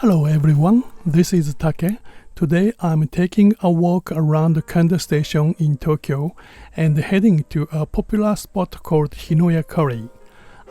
Hello everyone, this is Take. Today I'm taking a walk around Kanda Station in Tokyo and heading to a popular spot called Hinoya Curry.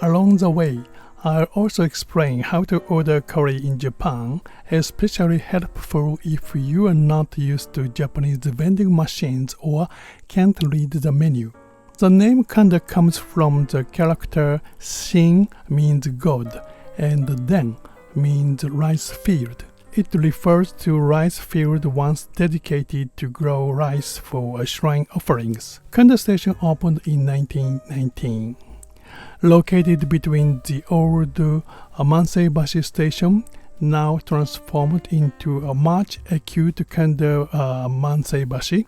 Along the way, I'll also explain how to order curry in Japan, especially helpful if you are not used to Japanese vending machines or can't read the menu. The name Kanda comes from the character Shin means God and Den means rice field. It refers to rice field once dedicated to grow rice for shrine offerings. Kanda Station opened in 1919. Located between the old Manseibashi Station, now transformed into a much acute Kanda Manseibashi,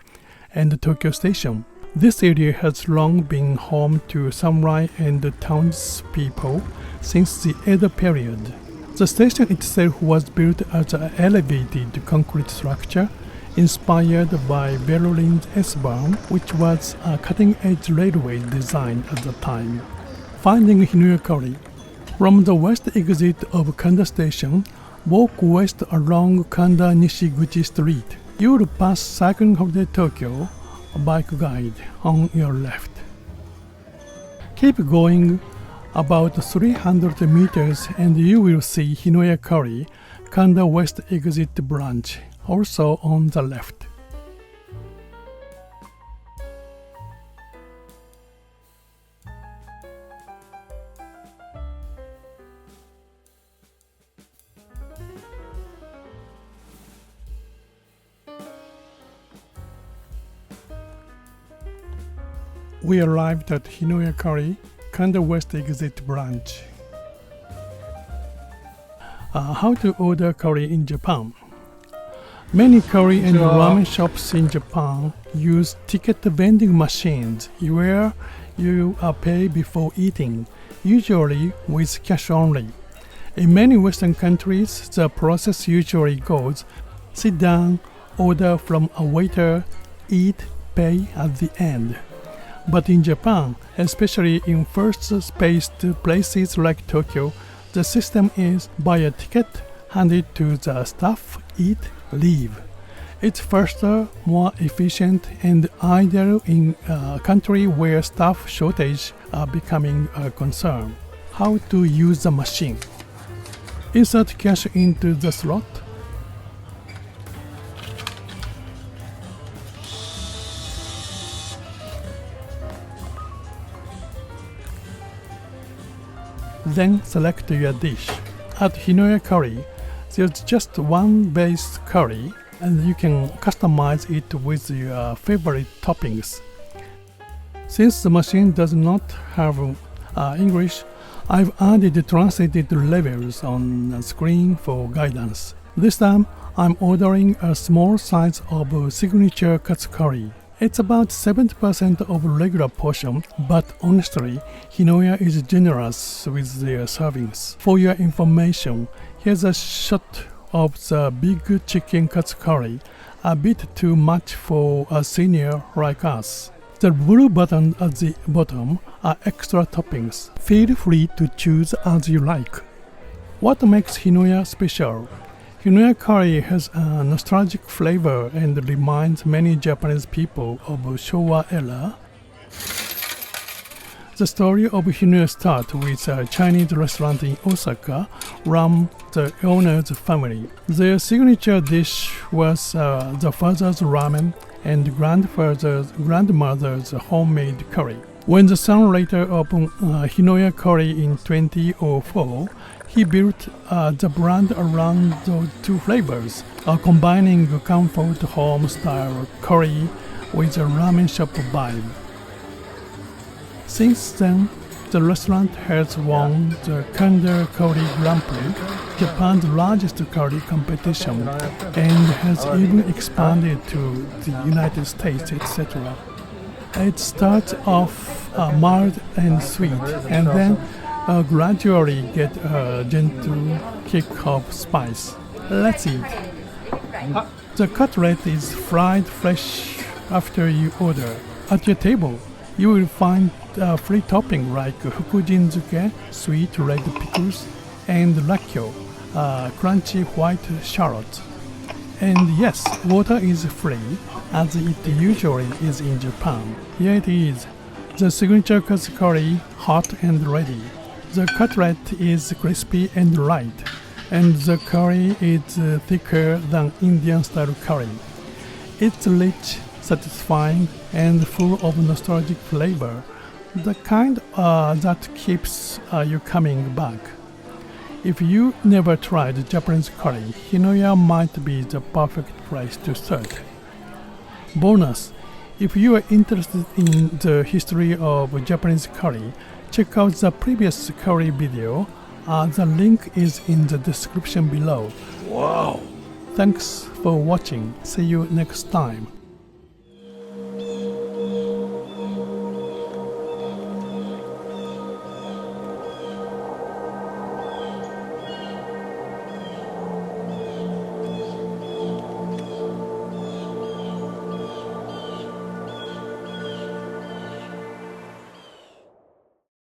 and Tokyo Station. This area has long been home to samurai and townspeople since the Edo period. The station itself was built as an elevated concrete structure inspired by Berlin's S-Bahn, which was a cutting-edge railway design at the time. Finding Hinoya Curry. From the west exit of Kanda Station, walk west along Kanda Nishiguchi Street. You will pass Cycling Holiday Tokyo, a bike guide, on your left. Keep going about 300 meters and you will see Hinoya Curry, Kanda West Exit branch, also on the left. We arrived at Hinoya Curry, Kanda West Exit branch. How to order curry in Japan? Many curry and ramen shops in Japan use ticket vending machines where you pay before eating, usually with cash only. In many Western countries, the process usually goes: sit down, order from a waiter, eat, pay at the end. But in Japan, especially in first-spaced places like Tokyo, the system is buy a ticket, hand it to the staff, eat, leave. It's faster, more efficient, and ideal in a country where staff shortage are becoming a concern. How to use the machine? Insert cash into the slot. Then select your dish. At Hinoya Curry, there's just one base curry and you can customize it with your favorite toppings. Since the machine does not have English, I've added translated labels on the screen for guidance. This time, I'm ordering a small size of signature katsu curry. It's about 70% of regular portion, but honestly, Hinoya is generous with their servings. For your information, here's a shot of the big chicken katsu curry, a bit too much for a senior like us. The blue button at the bottom are extra toppings. Feel free to choose as you like. What makes Hinoya special? Hinoya Curry has a nostalgic flavor and reminds many Japanese people of Showa era. The story of Hinoya starts with a Chinese restaurant in Osaka run the owner's family. Their signature dish was the father's ramen and grandmother's homemade curry. When the son later opened Hinoya Curry in 2004, he built the brand around those two flavors, combining comfort home-style curry with a ramen shop vibe. Since then, the restaurant has won the Kanda Curry Grand Prix, Japan's largest curry competition, and has even expanded to the United States, etc. It starts off mild and sweet, and then gradually get a gentle kick of spice. Let's eat. The cutlet is fried fresh after you order. At your table, you will find free topping like fukujinzuke, sweet red pickles, and rakkyo, crunchy white shallots. And yes, water is free, as it usually is in Japan. Here it is. The signature katsu curry, hot and ready. The cutlet is crispy and light, and the curry is thicker than Indian-style curry. It's rich, satisfying, and full of nostalgic flavor, the kind that keeps you coming back. If you never tried Japanese curry, Hinoya might be the perfect place to start. Bonus: if you are interested in the history of Japanese curry, check out the previous curry video. The link is in the description below. Wow! Thanks for watching. See you next time.